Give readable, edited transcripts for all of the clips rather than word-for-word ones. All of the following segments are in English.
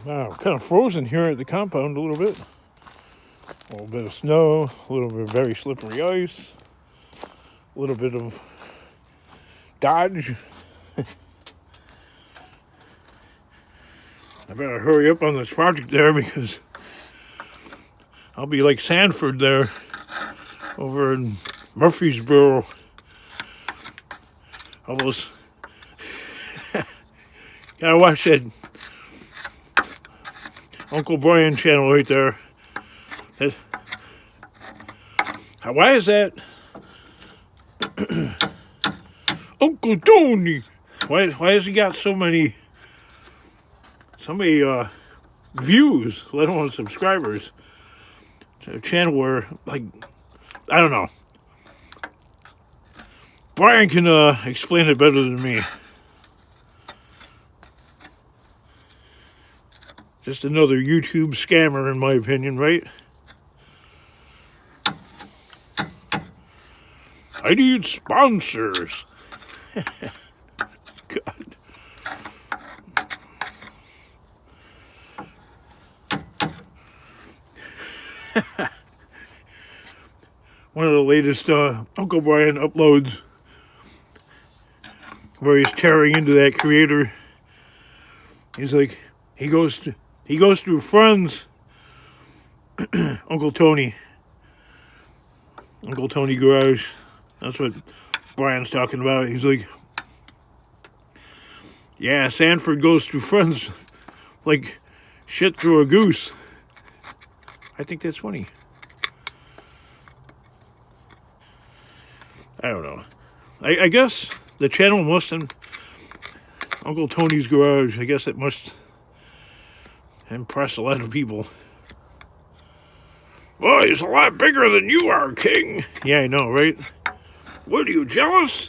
Kind of frozen here at the compound a little bit. A little bit of snow, a little bit of very slippery ice, a little bit of dodge. I better hurry up on this project there because I'll be like Sanford there over in Murfreesboro. Almost gotta watch that Uncle Brian channel right there. Why is that? Uncle Tony. Why has he got so many views, let alone subscribers? It's a channel where, like, I don't know. Brian can explain it better than me. Just another YouTube scammer, in my opinion, right? I need sponsors. God. One of the latest Uncle Brian uploads where he's tearing into that creator. He's like, he goes through friends. Uncle Tony Garage. That's what Brian's talking about. He's like, yeah, Sanford goes through friends like shit through a goose. I think that's funny. I don't know. I guess the channel must have Uncle Tony's Garage. I guess it must impress a lot of people. Well, he's a lot bigger than you are, King. Yeah, I know, right? What, are you jealous?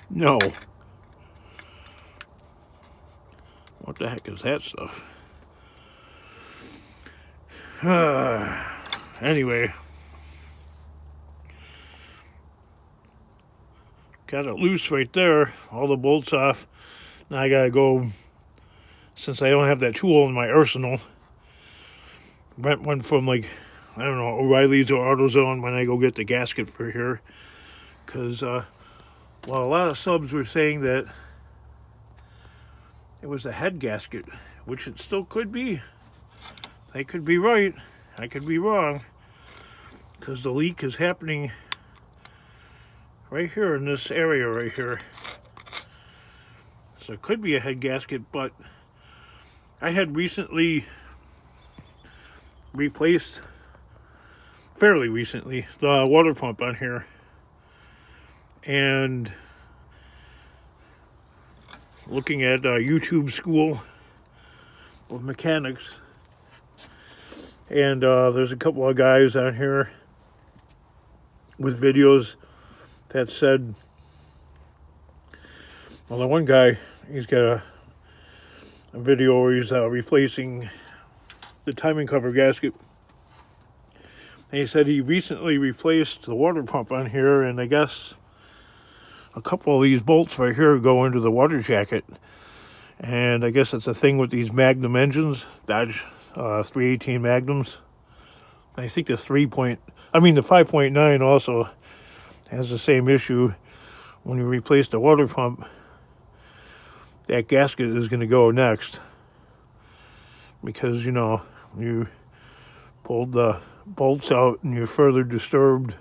No. What the heck is that stuff? Anyway. Got it loose right there. All the bolts off. Now I gotta go, since I don't have that tool in my arsenal. Went from, like, I don't know, O'Reilly's or AutoZone when I go get the gasket for here. Because, well, a lot of subs were saying that it was a head gasket, which it still could be. I could be right. I could be wrong. Because the leak is happening right here in this area right here. So it could be a head gasket, but I had recently replaced, fairly recently, the water pump on here. And looking at YouTube School of Mechanics, and there's a couple of guys on here with videos that said, well, the one guy, he's got a video where he's replacing the timing cover gasket. And he said he recently replaced the water pump on here, and I guess a couple of these bolts right here go into the water jacket. And I guess it's a thing with these Magnum engines, Dodge 318 Magnums. I think the 5.9 also has the same issue. When you replace the water pump, that gasket is going to go next. Because, you know, you pulled the bolts out and you're further disturbed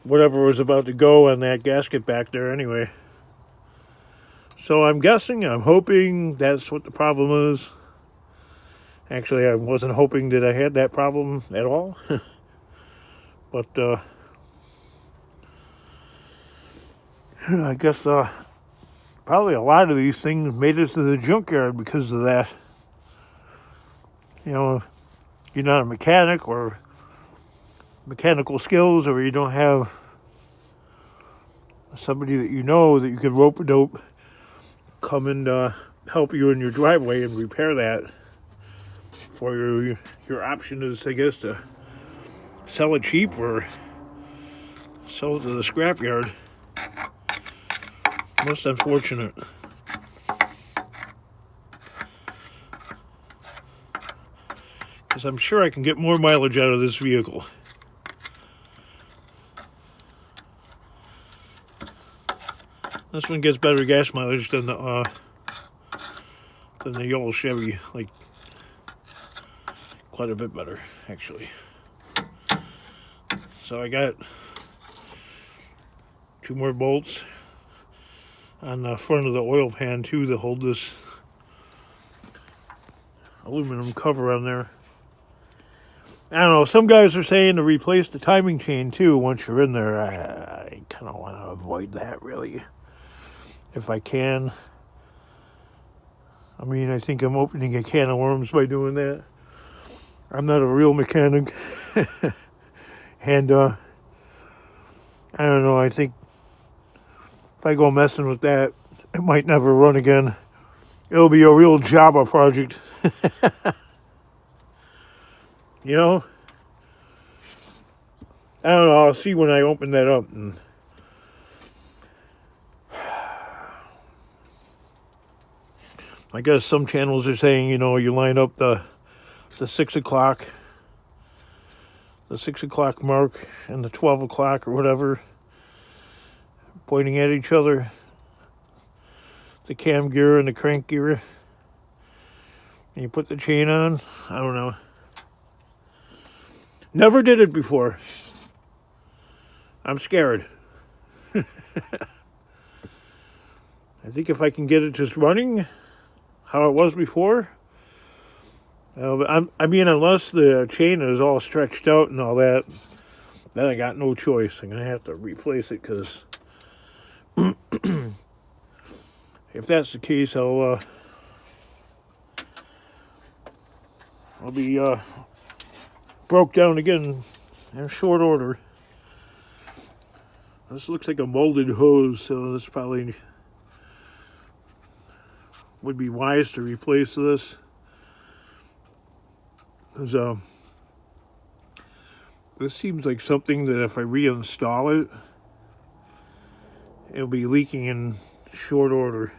whatever was about to go on that gasket back there anyway. So I'm hoping that's what the problem is. Actually, I wasn't hoping that I had that problem at all. But I guess probably a lot of these things made it to the junkyard because of that. You know, you're not a mechanic or mechanical skills, or you don't have somebody that you know that you could rope-a-dope come and help you in your driveway and repair that. For your option is, I guess, to sell it cheap or sell it to the scrapyard. Most unfortunate. because I'm sure I can get more mileage out of this vehicle. This one gets better gas mileage than the yellow Chevy, like quite a bit better, actually. So I got 2 more bolts on the front of the oil pan too to hold this aluminum cover on there. I don't know, some guys are saying to replace the timing chain too once you're in there. I kind of want to avoid that, really, if I can. I mean, I think I'm opening a can of worms by doing that. I'm not a real mechanic. And I don't know, I think if I go messing with that, it might never run again. It'll be a real Java project. You know? I don't know, I'll see when I open that up. And I guess some channels are saying, you know, you line up the 6 o'clock, the 6 o'clock mark and the 12 o'clock or whatever, pointing at each other. The cam gear and the crank gear. And you put the chain on. I don't know. Never did it before. I'm scared. I think if I can get it just running how it was before, I mean, unless the chain is all stretched out and all that, then I got no choice. I'm going to have to replace it, because if that's the case, I'll be broke down again in short order. This looks like a molded hose, so this probably would be wise to replace this. Because this seems like something that if I reinstall it, it'll be leaking in short order.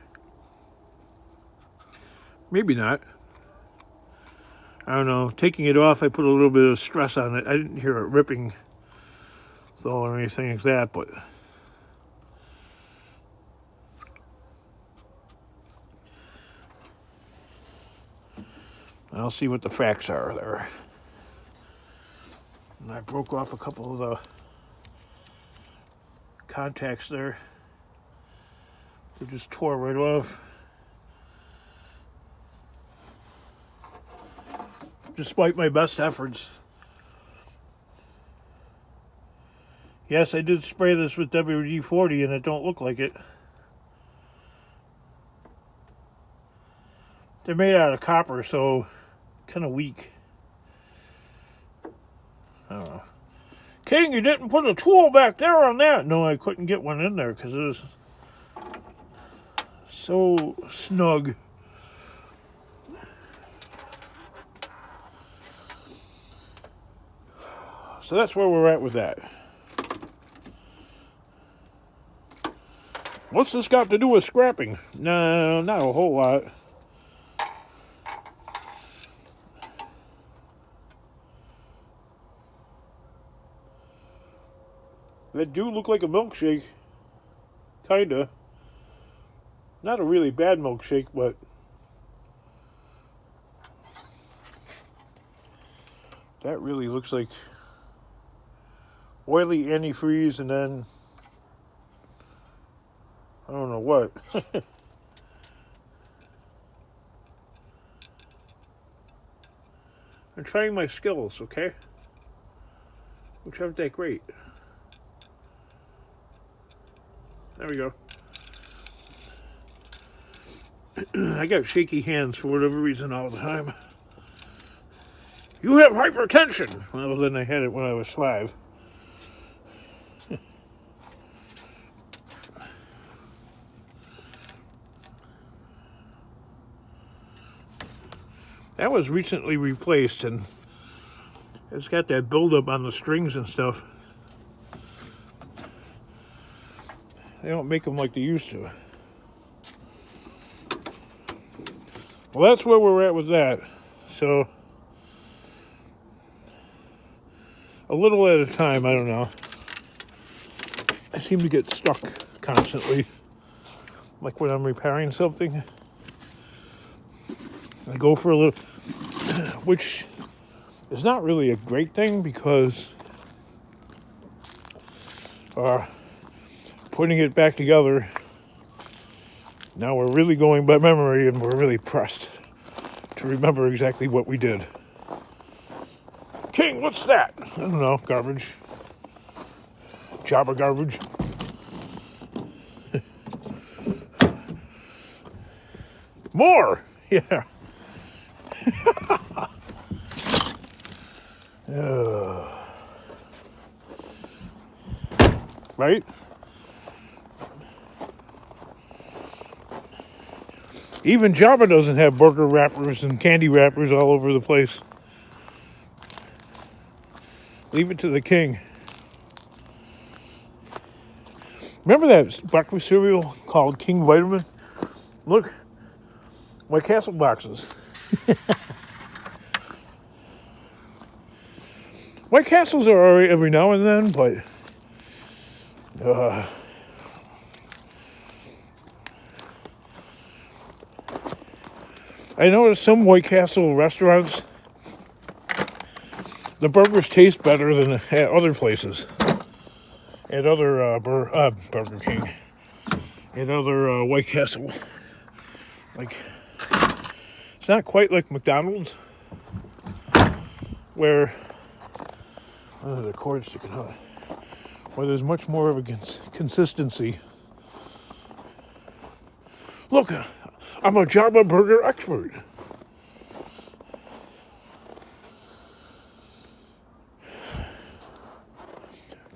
Maybe not. I don't know. Taking it off, I put a little bit of stress on it. I didn't hear it ripping though or anything like that, but I'll see what the facts are there. And I broke off a couple of the contacts there. They just tore right off. Despite my best efforts. Yes, I did spray this with WD-40 and it don't look like it. They're made out of copper, so kind of weak. I don't know. King, you didn't put a tool back there on that. No, I couldn't get one in there because it was so snug. So that's where we're at with that. What's this got to do with scrapping? No, not a whole lot. That do look like a milkshake. Kinda. Not a really bad milkshake, but that really looks like oily antifreeze and then I don't know what. I'm trying my skills, okay? Which aren't that great. There we go. I got shaky hands for whatever reason all the time. You have hypertension! Well, then I had it when I was 5. That was recently replaced, and it's got that buildup on the strings and stuff. They don't make them like they used to. Well, that's where we're at with that. So, a little at a time. I don't know. I seem to get stuck constantly. Like when I'm repairing something, I go for a little, which is not really a great thing because putting it back together, now we're really going by memory and we're really pressed to remember exactly what we did. King, what's that? I don't know, garbage. Jabba garbage. More! Yeah. Right? Even Jabba doesn't have burger wrappers and candy wrappers all over the place. Leave it to the king. Remember that breakfast cereal called King Vitamin? Look, White Castle boxes. White Castles are alright every now and then, but I noticed some White Castle restaurants, the burgers taste better than at other places. At other Burger King. At other White Castle. Like, it's not quite like McDonald's, where the cord sticking out, where there's much more of a consistency. Look, I'm a Jabba burger expert.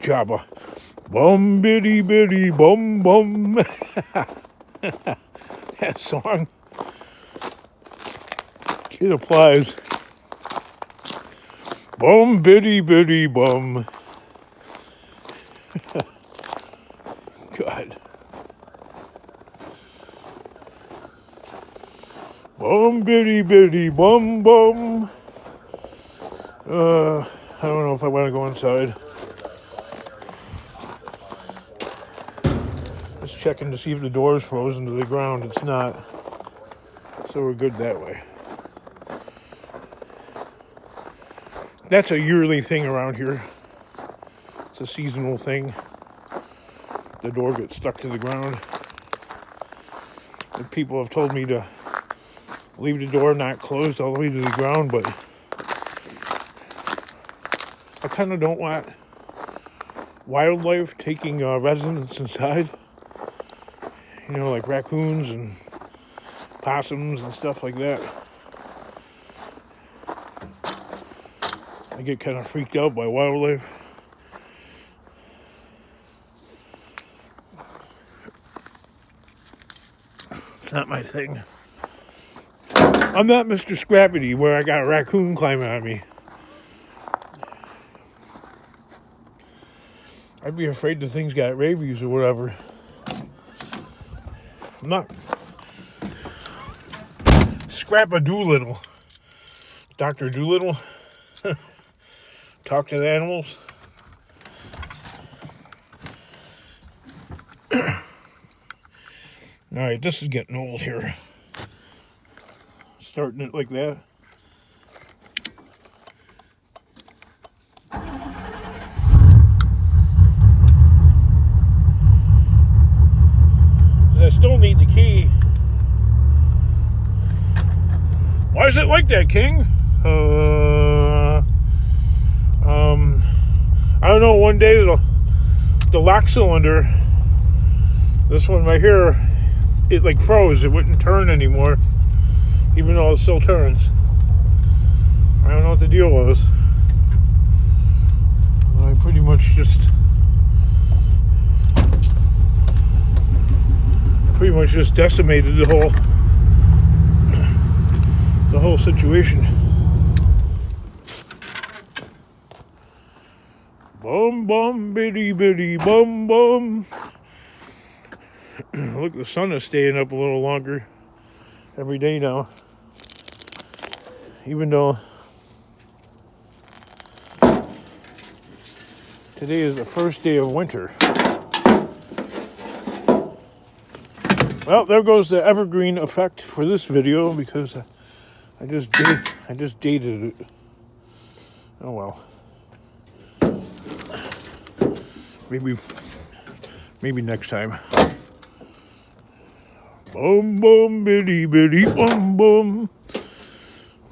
Jabba. Bum biddy biddy bum bum. That song. It applies. Bum biddy biddy bum. God. Bum biddy biddy bum bum. I don't know if I want to go inside. Just checking to see if the door is frozen to the ground. It's not. So we're good that way. That's a yearly thing around here. It's a seasonal thing. The door gets stuck to the ground. And people have told me to leave the door not closed all the way to the ground, but I kind of don't want wildlife taking residence inside. You know, like raccoons and possums and stuff like that. I get kind of freaked out by wildlife. It's not my thing. I'm not Mr. Scrappity where I got a raccoon climbing on me. I'd be afraid the thing's got rabies or whatever. I'm not Scrappa Doolittle. Dr. Doolittle. Talk to the animals. Alright, this is getting old here. Starting it like that. I still need the key. Why is it like that, King? I don't know, one day the lock cylinder, this one right here, it like froze. It wouldn't turn anymore, even though it still turns. I don't know what the deal was. I pretty much just decimated the whole situation. Bum bum biddy biddy bum bum. Look, the sun is staying up a little longer every day now. Even though Today is the first day of winter. Well, there goes the evergreen effect for this video because I just dated it. Oh well. Maybe next time. Boom boom bitty bitty boom boom.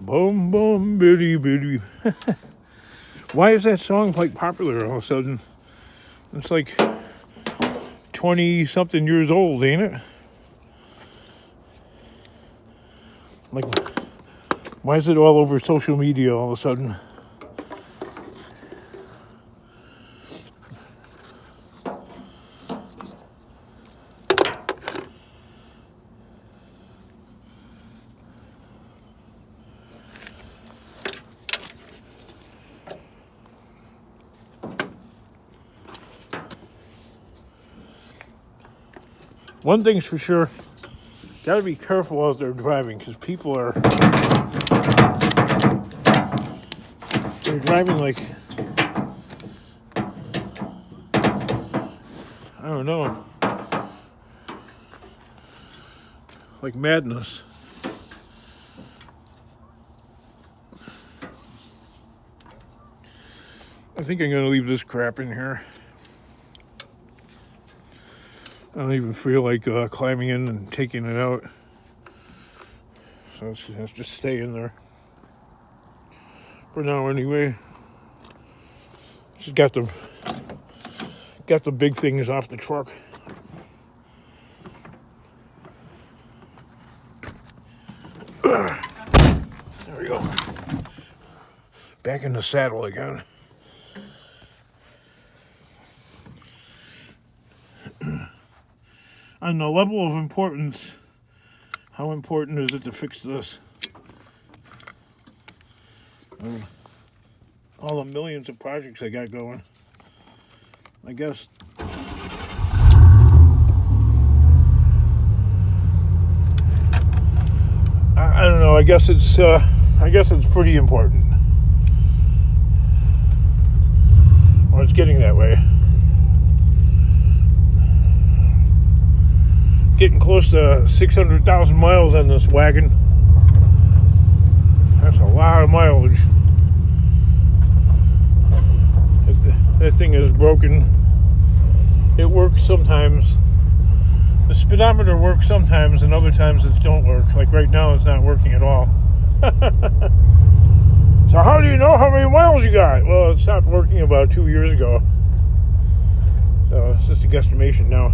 Boom boom bitty bitty. Why is that song like popular all of a sudden? It's like 20 something years old, ain't it? Like, why is it all over social media all of a sudden? One thing's for sure, gotta be careful out there driving because people they're driving like, I don't know, like madness. I think I'm gonna leave this crap in here. I don't even feel like climbing in and taking it out. So let's just stay in there. For now anyway. Just got the big things off the truck. There we go. Back in the saddle again. On the level of importance, how important is it to fix this? All the millions of projects I got going. I guess. I don't know. I guess it's pretty important. Or it's getting that way. Getting close to 600,000 miles on this wagon. That's a lot of mileage. That thing is broken. It works sometimes. The speedometer works sometimes, and other times it don't work. Like right now, it's not working at all. So how do you know how many miles you got? Well, it stopped working about 2 years ago. So it's just a guesstimation now.